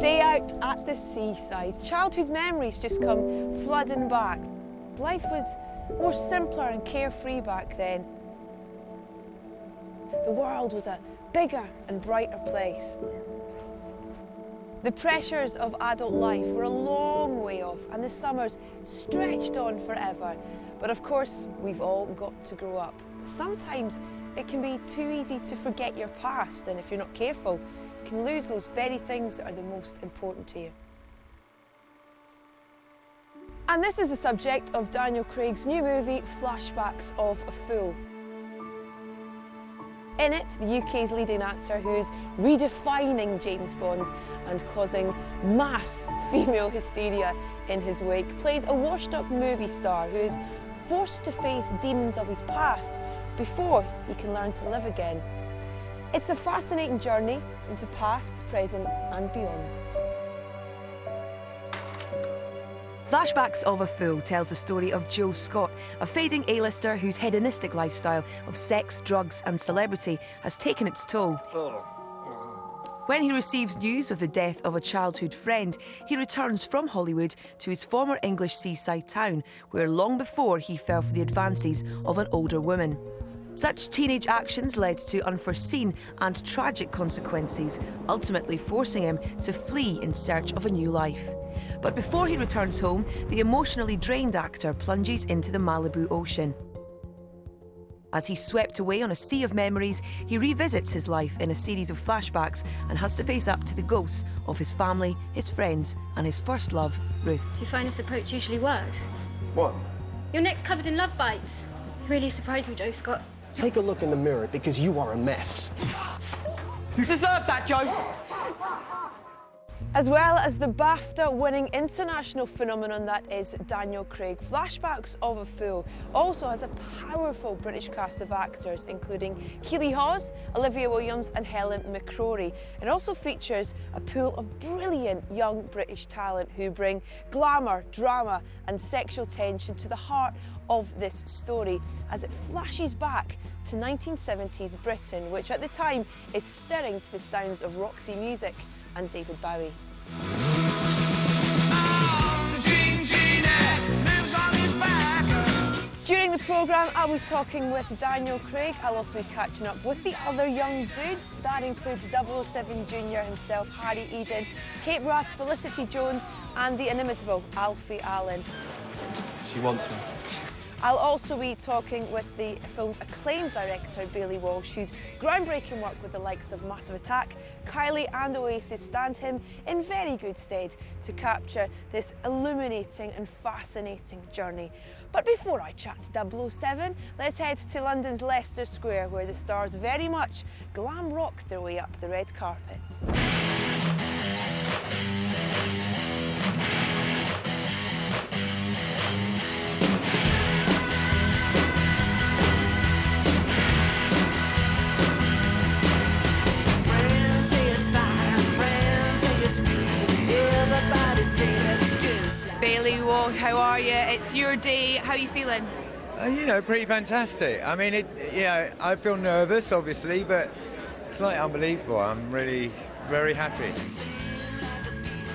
day out at the seaside. Childhood memories just come flooding back. Life was more simpler and carefree back then. The world was a bigger and brighter place. The pressures of adult life were a long way off and the summers stretched on forever. But of course, we've all got to grow up. Sometimes it can be too easy to forget your past, and if you're not careful, you can lose those very things that are the most important to you. And this is the subject of Daniel Craig's new movie, Flashbacks of a Fool. In it, the UK's leading actor, who is redefining James Bond and causing mass female hysteria in his wake, plays a washed-up movie star who is forced to face demons of his past before he can learn to live again. It's a fascinating journey into past, present and beyond. Flashbacks of a Fool tells the story of Joe Scott, a fading A-lister whose hedonistic lifestyle of sex, drugs and celebrity has taken its toll. When he receives news of the death of a childhood friend, he returns from Hollywood to his former English seaside town, where long before he fell for the advances of an older woman. Such teenage actions led to unforeseen and tragic consequences, ultimately forcing him to flee in search of a new life. But before he returns home, the emotionally drained actor plunges into the Malibu Ocean. As he's swept away on a sea of memories, he revisits his life in a series of flashbacks and has to face up to the ghosts of his family, his friends and his first love, Ruth. Do you find this approach usually works? What? Your neck's covered in love bites. You really surprised me, Joe Scott. Take a look in the mirror because you are a mess. You deserve that, Joe! As well as the BAFTA-winning international phenomenon that is Daniel Craig, Flashbacks of a Fool also has a powerful British cast of actors, including Keely Hawes, Olivia Williams and Helen McCrory. It also features a pool of brilliant young British talent who bring glamour, drama and sexual tension to the heart of this story as it flashes back to 1970s Britain, which at the time is stirring to the sounds of Roxy Music and David Bowie. During the programme, I'll be talking with Daniel Craig. I'll also be catching up with the other young dudes. That includes 007 Jr. himself, Harry Eden, Kate Rath's Felicity Jones, and the inimitable Alfie Allen. She wants me. I'll also be talking with the film's acclaimed director, Bailey Walsh, whose groundbreaking work with the likes of Massive Attack, Kylie and Oasis stand him in very good stead to capture this illuminating and fascinating journey. But before I chat to 007, let's head to London's Leicester Square, where the stars very much glam rock their way up the red carpet. Bailey, well, how are you? It's your day. How are you feeling? You know, pretty fantastic. I mean, I feel nervous, obviously, but it's like unbelievable. I'm really very happy.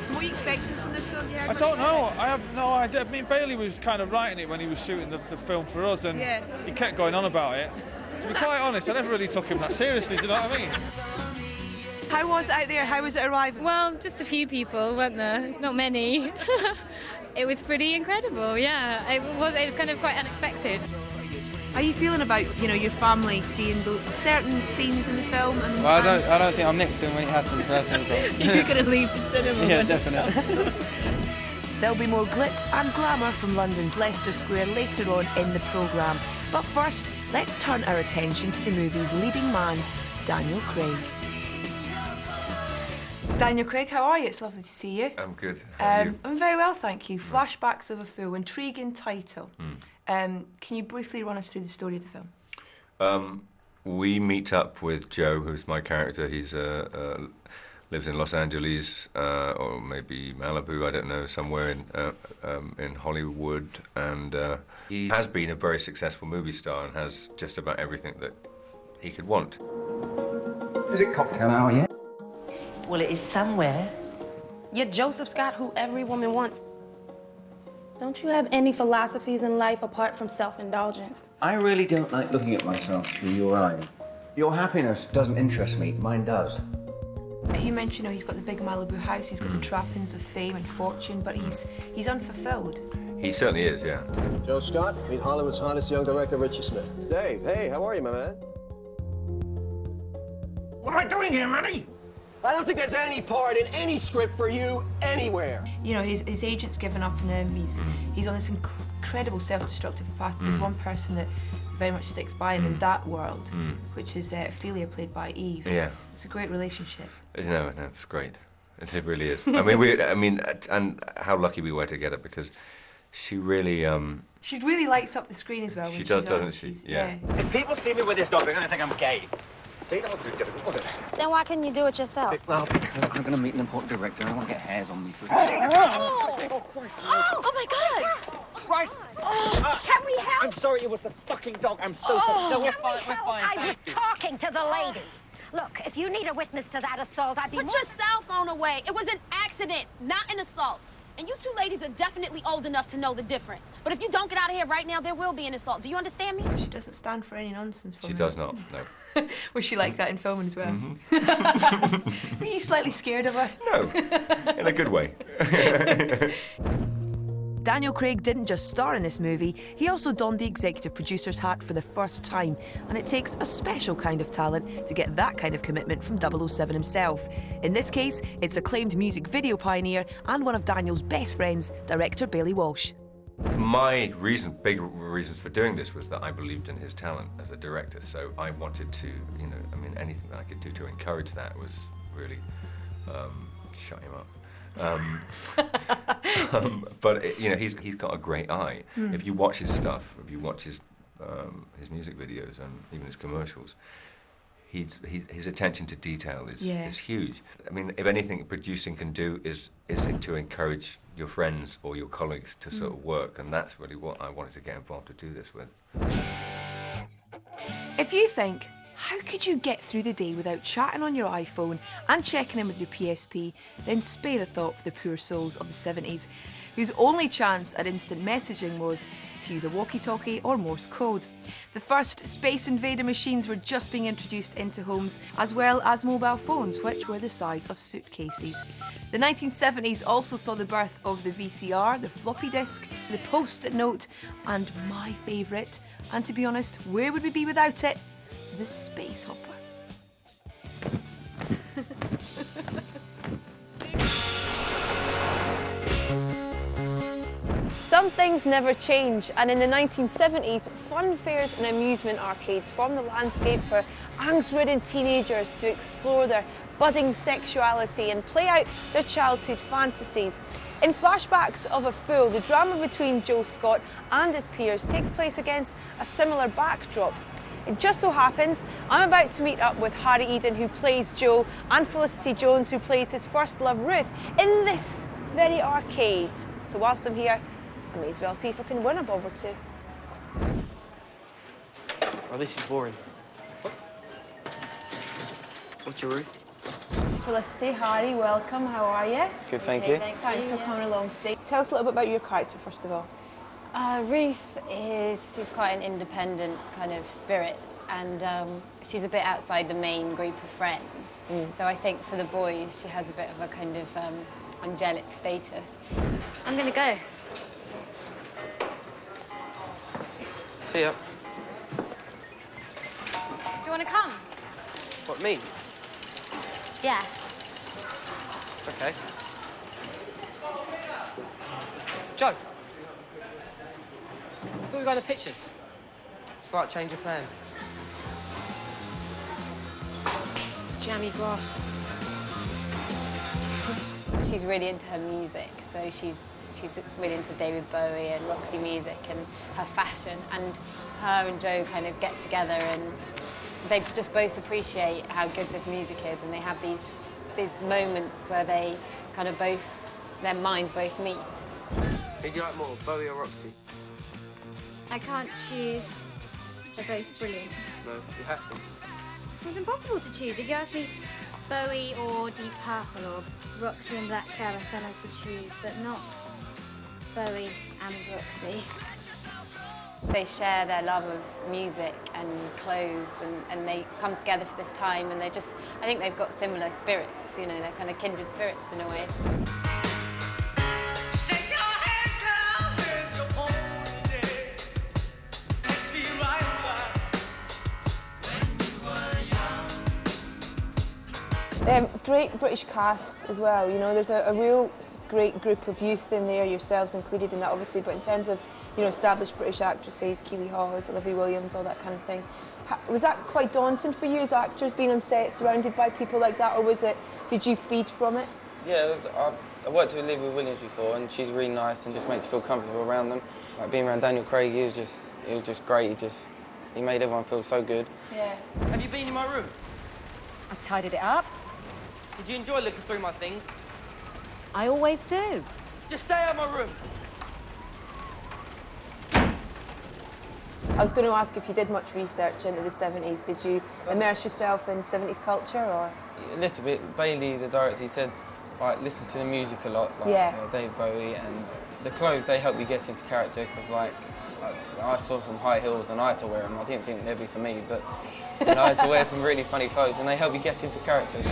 What are you expecting from this film? I don't know. I have no idea. I mean, Bailey was kind of writing it when he was shooting the film for us, and he kept going on about it. To be quite honest, I never really took him that seriously, do you know what I mean? How was it out there? How was it arriving? Well, just a few people, weren't there? Not many. It was pretty incredible, yeah. It was kind of quite unexpected. How are you feeling about, your family seeing those certain scenes in the film? And well, I don't think I'm next to him when it happens, so that's all. You're going to leave the cinema. Yeah, definitely. There'll be more glitz and glamour from London's Leicester Square later on in the programme. But first, let's turn our attention to the movie's leading man, Daniel Craig. Daniel Craig, how are you? It's lovely to see you. I'm good. How are you? I'm very well, thank you. Flashbacks of a Fool, intriguing title. Can you briefly run us through the story of the film? We meet up with Joe, who's my character. He's lives in Los Angeles or maybe Malibu, I don't know, somewhere in Hollywood, and he has been a very successful movie star and has just about everything that he could want. Is it cocktail hour yet? Well, it is somewhere. You're Joseph Scott, who every woman wants. Don't you have any philosophies in life apart from self-indulgence? I really don't like looking at myself through your eyes. Your happiness doesn't interest me, mine does. You mentioned, he's got the big Malibu house, he's got the trappings of fame and fortune, but he's unfulfilled. He certainly is, yeah. Joe Scott, meet Hollywood's hottest young director, Richie Smith. Dave, hey, how are you, my man? What am I doing here, Manny? I don't think there's any part in any script for you anywhere. You know, his agent's given up on him. He's on this incredible self-destructive path. There's one person that very much sticks by him in that world, which is Ophelia, played by Eve. Yeah. It's a great relationship. No, it's great. It really is. And how lucky we were together, because she really, She really lights up the screen as well. She does, doesn't she? Yeah. If people see me with this dog, they're going to think I'm gay. See, that wasn't too difficult, was it? Then why couldn't you do it yourself? Well, because I'm going to meet an important director. I don't want to get hairs on me. Oh my God! Right. Can we help? I'm sorry it was the fucking dog. I'm so sorry. No, we're fine. We're fine. I was talking to the lady. Look, if you need a witness to that assault, I'd be Put your cell phone away. It was an accident, not an assault. And you two ladies are definitely old enough to know the difference. But if you don't get out of here right now, there will be an assault. Do you understand me? She doesn't stand for any nonsense from She him. does not, no. Was she like that in filming as well? Were you slightly scared of her? No, in a good way. Daniel Craig didn't just star in this movie, he also donned the executive producer's hat for the first time, and it takes a special kind of talent to get that kind of commitment from 007 himself. In this case, it's acclaimed music video pioneer and one of Daniel's best friends, director Bailey Walsh. My big reasons for doing this was that I believed in his talent as a director, so I wanted to, anything that I could do to encourage that was really shut him up. But he's got a great eye. If you watch his stuff, if you watch his music videos and even his commercials, his attention to detail is huge. I mean, if anything producing can do is to encourage your friends or your colleagues to sort of work, and that's really what I wanted to get involved to do this with. If you think, how could you get through the day without chatting on your iPhone and checking in with your PSP, then spare a thought for the poor souls of the 70s, whose only chance at instant messaging was to use a walkie-talkie or Morse code. The first Space Invader machines were just being introduced into homes, as well as mobile phones, which were the size of suitcases. The 1970s also saw the birth of the VCR, the floppy disk, the post-it note, and my favourite, and to be honest, where would we be without it? The space hopper. Some things never change, and in the 1970s, fun fairs and amusement arcades formed the landscape for angst-ridden teenagers to explore their budding sexuality and play out their childhood fantasies. In Flashbacks of a Fool, the drama between Joe Scott and his peers takes place against a similar backdrop. It just so happens I'm about to meet up with Harry Eden, who plays Joe, and Felicity Jones, who plays his first love, Ruth, in this very arcade. So whilst I'm here, I may as well see if I can win a bob or two. Oh, this is boring. What's your Ruth? Felicity, Harry, welcome. How are you? Good, thank you. Thanks for coming along today. Tell us a little bit about your character, first of all. Ruth she's quite an independent kind of spirit, and she's a bit outside the main group of friends. So I think for the boys, she has a bit of a kind of angelic status. I'm gonna go. See ya. Do you want to come? What, me? Yeah. Okay. Joe. I thought we got the pictures. Slight change of plan. Jammy bastard. She's really into her music, so she's really into David Bowie and Roxy music and her fashion, and her and Joe kind of get together and they just both appreciate how good this music is, and they have these moments where they kind of their minds both meet. Who do you like more, Bowie or Roxy? I can't choose. They're both brilliant. No, you have to. It's impossible to choose. If you ask me Bowie or Deep Purple or Roxy and Black Sabbath, then I could choose, but not Bowie and Roxy. They share their love of music and clothes, and they come together for this time, and I think they've got similar spirits, you know, they're kind of kindred spirits in a way. Great British cast as well, you know, there's a real great group of youth in there, yourselves included in that obviously, but in terms of, you know, established British actresses, Keely Hawes, Olivia Williams, all that kind of thing. Was that quite daunting for you as actors, being on set surrounded by people like that, or did you feed from it? Yeah, I worked with Olivia Williams before, and she's really nice and just makes you feel comfortable around them. Like being around Daniel Craig, he was just great. He made everyone feel so good. Yeah. Have you been in my room? I tidied it up. Did you enjoy looking through my things? I always do. Just stay out of my room. I was going to ask if you did much research into the 70s. Did you immerse yourself in 70s culture, or? A little bit. Bailey, the director, he said, like, listen to the music a lot, like David Bowie, and the clothes, they help you get into character, because, like, I saw some high heels and I had to wear them. I didn't think they'd be for me, but you know, I had to wear some really funny clothes, and they help you get into character.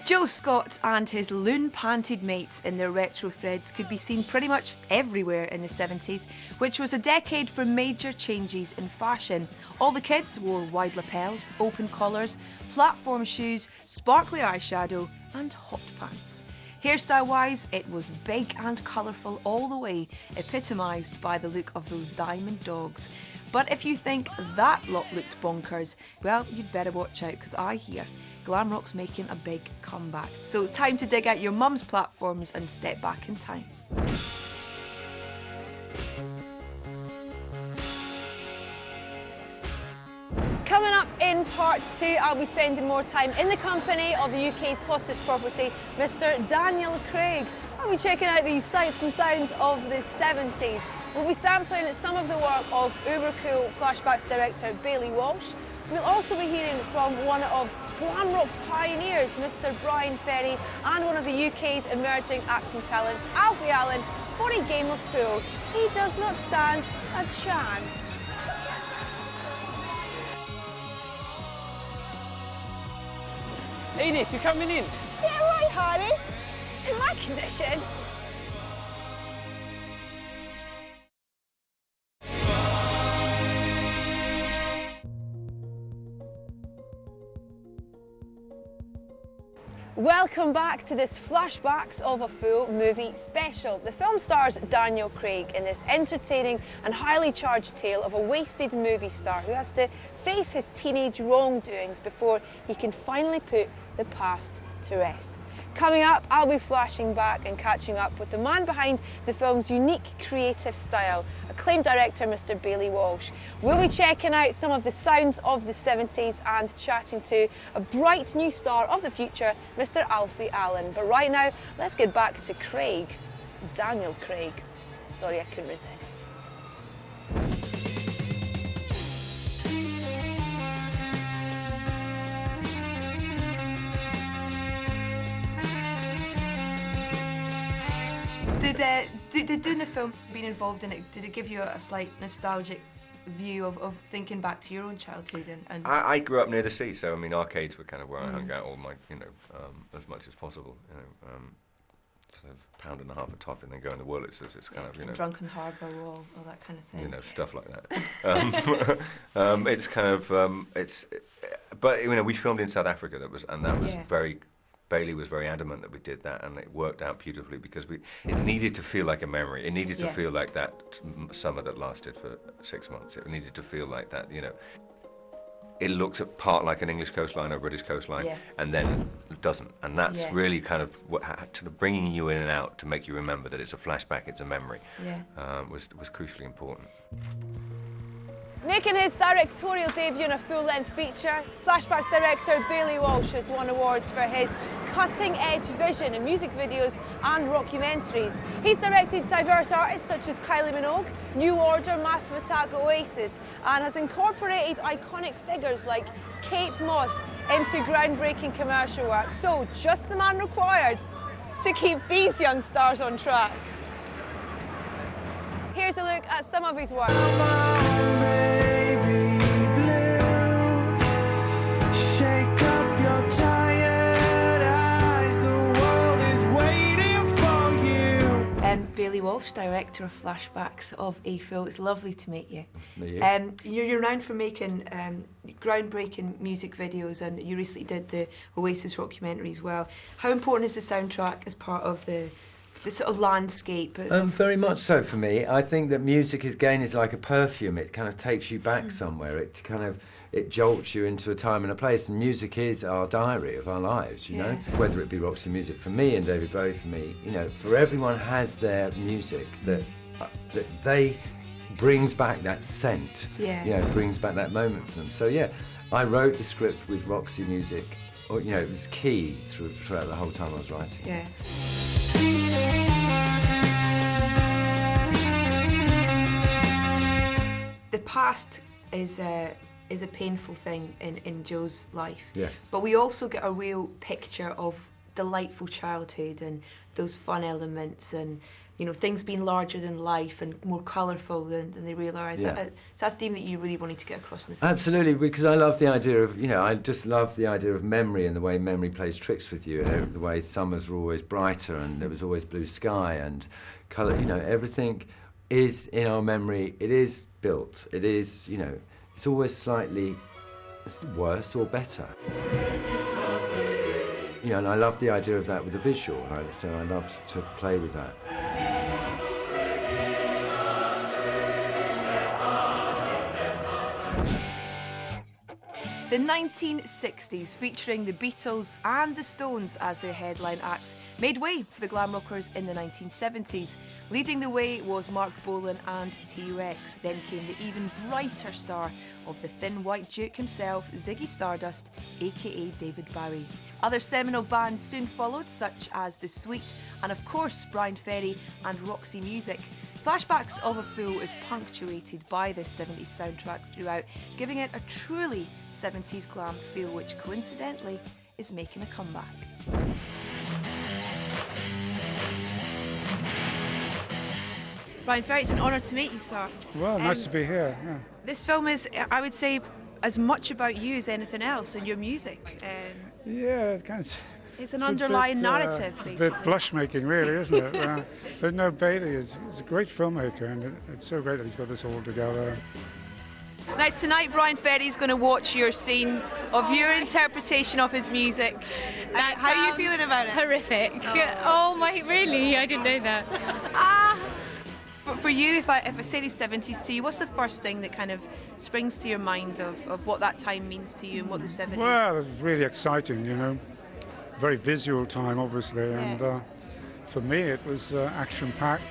Joe Scott and his loon-panted mates in their retro threads could be seen pretty much everywhere in the 70s, which was a decade for major changes in fashion. All the kids wore wide lapels, open collars, platform shoes, sparkly eyeshadow and hot pants. Hairstyle-wise, it was big and colourful all the way, epitomised by the look of those diamond dogs. But if you think that lot looked bonkers, well, you'd better watch out, because I hear glam rock's making a big comeback. So time to dig out your mum's platforms and step back in time. Coming up in part 2, I'll be spending more time in the company of the UK's hottest property, Mr. Daniel Craig. I'll be checking out the sights and sounds of the 70s. We'll be sampling some of the work of uber cool Flashbacks director Bailey Walsh. We'll also be hearing from one of glam rock's pioneers, Mr. Brian Ferry, and one of the UK's emerging acting talents, Alfie Allen, for a game of pool. He does not stand a chance. Edith, you coming in? Yeah, right, Harry. In my condition. Welcome back to this Flashbacks of a Fool movie special. The film stars Daniel Craig in this entertaining and highly charged tale of a wasted movie star who has to face his teenage wrongdoings before he can finally put the past to rest. Coming up, I'll be flashing back and catching up with the man behind the film's unique creative style, acclaimed director Mr. Bailey Walsh. We'll be checking out some of the sounds of the 70s and chatting to a bright new star of the future, Mr. Alfie Allen. But right now, let's get back to Craig, Daniel Craig. Sorry, I couldn't resist. Did doing the film, being involved in it, did it give you a slight nostalgic view of thinking back to your own childhood? And I grew up near the sea, so I mean arcades were kind of where I hung out all my, as much as possible. Sort of £1.50 a toffee and then go in the Wurlitzers. It's kind of, Drunken Harbour Wall, all that kind of thing. Stuff like that. It's kind of but we filmed in South Africa. That was very. Bailey was very adamant that we did that, and it worked out beautifully because it needed to feel like a memory. It needed to feel like that summer that lasted for 6 months. It needed to feel like that, It looks at part like an English coastline or British coastline, and then doesn't, and that's really kind of what sort of bringing you in and out to make you remember that it's a flashback, it's a memory. Was crucially important. Making his directorial debut in a full-length feature, Flashbacks director Bailey Walsh has won awards for his cutting-edge vision in music videos and rockumentaries. He's directed diverse artists such as Kylie Minogue, New Order, Massive Attack, Oasis, and has incorporated iconic figures like Kate Moss into groundbreaking commercial work. So, just the man required to keep these young stars on track. Here's a look at some of his work. Bailey Walsh, director of Flashbacks of A Film. It's lovely to meet you. Nice to meet you. You're renowned for making groundbreaking music videos, and you recently did the Oasis documentary as well. How important is the soundtrack as part of the sort of landscape? Very much so for me. I think that music is like a perfume. It kind of takes you back somewhere. It jolts you into a time and a place. And music is our diary of our lives, you know. Whether it be Roxy music for me and David Bowie for me, you know, for everyone has their music that they brings back that scent. You know, brings back that moment for them. So yeah, I wrote the script with Roxy music. You know, it was key throughout the whole time I was writing. The past is a painful thing in Joe's life. Yes. But we also get a real picture of delightful childhood and those fun elements and, you know, things being larger than life and more colourful than they realise. Yeah. It's that theme that you really wanted to get across in the film. Absolutely, because I love the idea of, you know, I just love the idea of memory and the way memory plays tricks with you, and the way summers were always brighter and there was always blue sky and colour, you know, everything is in our memory, it is built, it is, you know, it's always slightly worse or better. You know, and I love the idea of that with the visual, right? So I loved to play with that. The 1960s, featuring the Beatles and the Stones as their headline acts, made way for the glam rockers in the 1970s. Leading the way was Mark Bolan and T-Rex. Then came the even brighter star of the Thin White Duke himself, Ziggy Stardust, aka David Bowie. Other seminal bands soon followed, such as The Sweet and, of course, Brian Ferry and Roxy Music. Flashbacks of a Fool is punctuated by this 70s soundtrack throughout, giving it a truly 70s glam feel, which coincidentally is making a comeback. Brian Ferry, it's an honour to meet you, sir. Well, nice to be here. Yeah. This film is, I would say, as much about you as anything else and your music. Yeah, it kind of. It's an underlying narrative, basically. A bit blush-making, really, isn't it? But no, Bailey is a great filmmaker, and it's so great that he's got this all together. Now, tonight, Brian Ferry's going to watch your scene of your interpretation of his music. How are you feeling about it? Horrific. Oh my, really? I didn't know that. But for you, if I say the 70s to you, what's the first thing that kind of springs to your mind of what that time means to you and what the 70s? Well, it was really exciting, you know. Very visual time, obviously, and for me it was action-packed.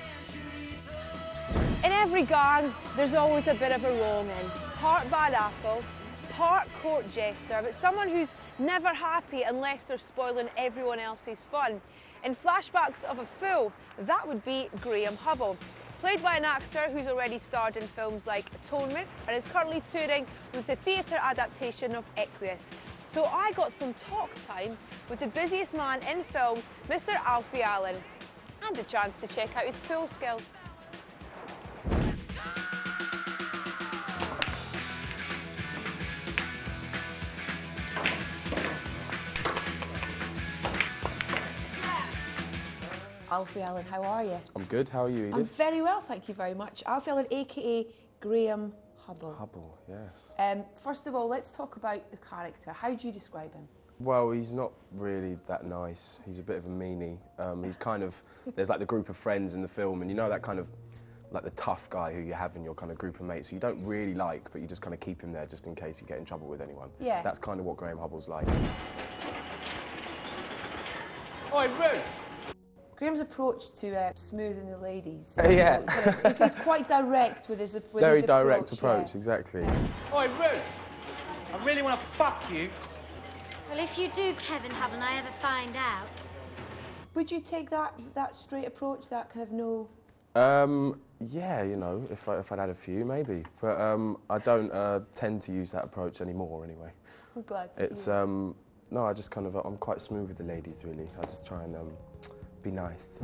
In every gang, there's always a bit of a roll-in. Part bad apple, part court jester, but someone who's never happy unless they're spoiling everyone else's fun. In Flashbacks of a Fool, that would be Graham Hubble, played by an actor who's already starred in films like Atonement and is currently touring with the theatre adaptation of Equus. So I got some talk time with the busiest man in film, Mr. Alfie Allen, and the chance to check out his pool skills. Alfie Allen, how are you? I'm good, how are you, Edith? I'm very well, thank you very much. Alfie Allen, aka Graham Hubble. Hubble, yes. First of all, let's talk about the character. How do you describe him? Well, he's not really that nice. He's a bit of a meanie. He's kind of, there's like the group of friends in the film, and you know that kind of, like the tough guy who you have in your kind of group of mates who you don't really like, but you just kind of keep him there just in case you get in trouble with anyone. Yeah. That's kind of what Graham Hubble's like. Oi, Ruth! Graham's approach to smoothing the ladies. Yeah. He's quite direct with his approach. Very direct approach, exactly. Oi, Ruth! I really want to fuck you. Well, if you do, Kevin, haven't I ever find out? Would you take that straight approach, that kind of no... Yeah, you know, if I'd had a few, maybe. But I don't tend to use that approach anymore, anyway. I'm glad to It's, no, I just kind of, I'm quite smooth with the ladies, really. I just try and be nice.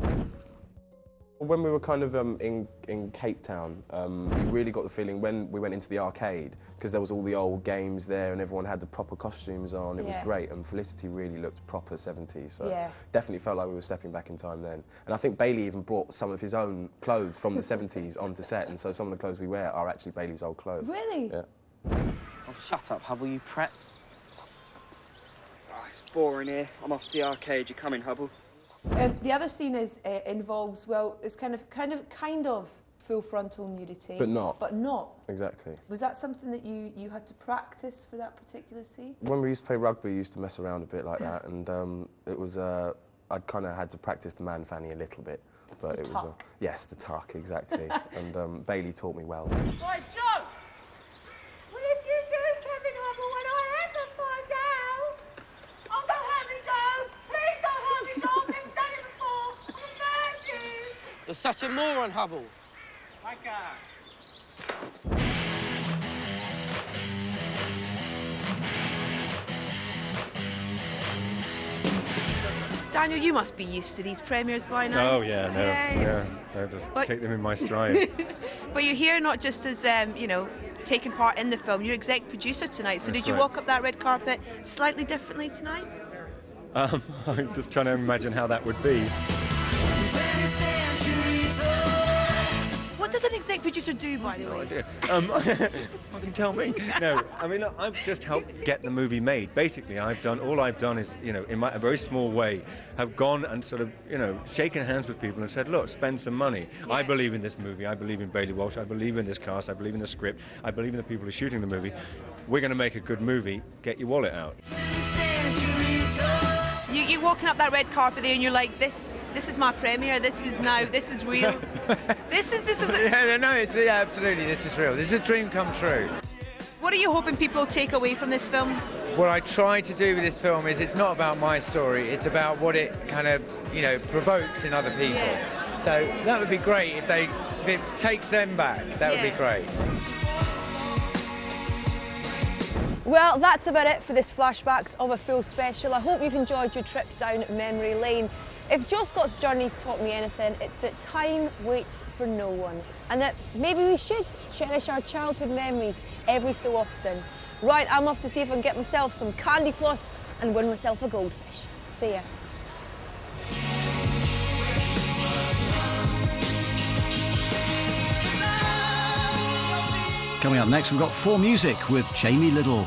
When we were kind of in Cape Town, we really got the feeling when we went into the arcade, because there was all the old games there and everyone had the proper costumes on. It was great, and Felicity really looked proper 70s, so definitely felt like we were stepping back in time then. And I think Bailey even brought some of his own clothes from the 70s onto set, and so some of the clothes we wear are actually Bailey's old clothes. Really? Yeah. Oh, shut up, Hubble, you prat. Oh, it's boring here. I'm off to the arcade. You coming, Hubble? The other scene involves, well, it's kind of full frontal nudity. But not. But not. Exactly. Was that something that you had to practice for that particular scene? When we used to play rugby, we used to mess around a bit like that, and it was, I'd kind of had to practice the man fanny a little bit. But it was, yes, the tuck, exactly. And Bailey taught me well. Right, Joe! Well, if you do, Kevin Hubble, when I ever find out... Oh, don't hurt me, Joe! Please don't hurt me, Joe! I've never done it before! I'm a virgin! You're such a moron, Hubble. Daniel, you must be used to these premieres by now. Oh, yeah, no. Yeah. I just take them in my stride. But you're here not just as, you know, taking part in the film, you're exec producer tonight, so did you walk up that red carpet slightly differently tonight? I'm just trying to imagine how that would be. What does an exec producer do, by the way? Fucking tell me. No, I mean, look, I've just helped get the movie made. Basically, all I've done is, you know, in a very small way, have gone and sort of, you know, shaken hands with people and said, look, spend some money. I believe in this movie. I believe in Bailey Walsh. I believe in this cast. I believe in the script. I believe in the people who are shooting the movie. We're going to make a good movie. Get your wallet out. You're walking up that red carpet there and you're like, this is my premiere, this is real. this is Yeah, no, absolutely, this is real. This is a dream come true. What are you hoping people take away from this film? What I try to do with this film is it's not about my story, it's about what it kind of, you know, provokes in other people. Yeah. So that would be great if it takes them back, that would be great. Well, that's about it for this Flashbacks of a Fool special. I hope you've enjoyed your trip down memory lane. If Joe Scott's journey's taught me anything, it's that time waits for no one, and that maybe we should cherish our childhood memories every so often. Right, I'm off to see if I can get myself some candy floss and win myself a goldfish. See ya. Coming up next, we've got 4 Music with Jamie Little.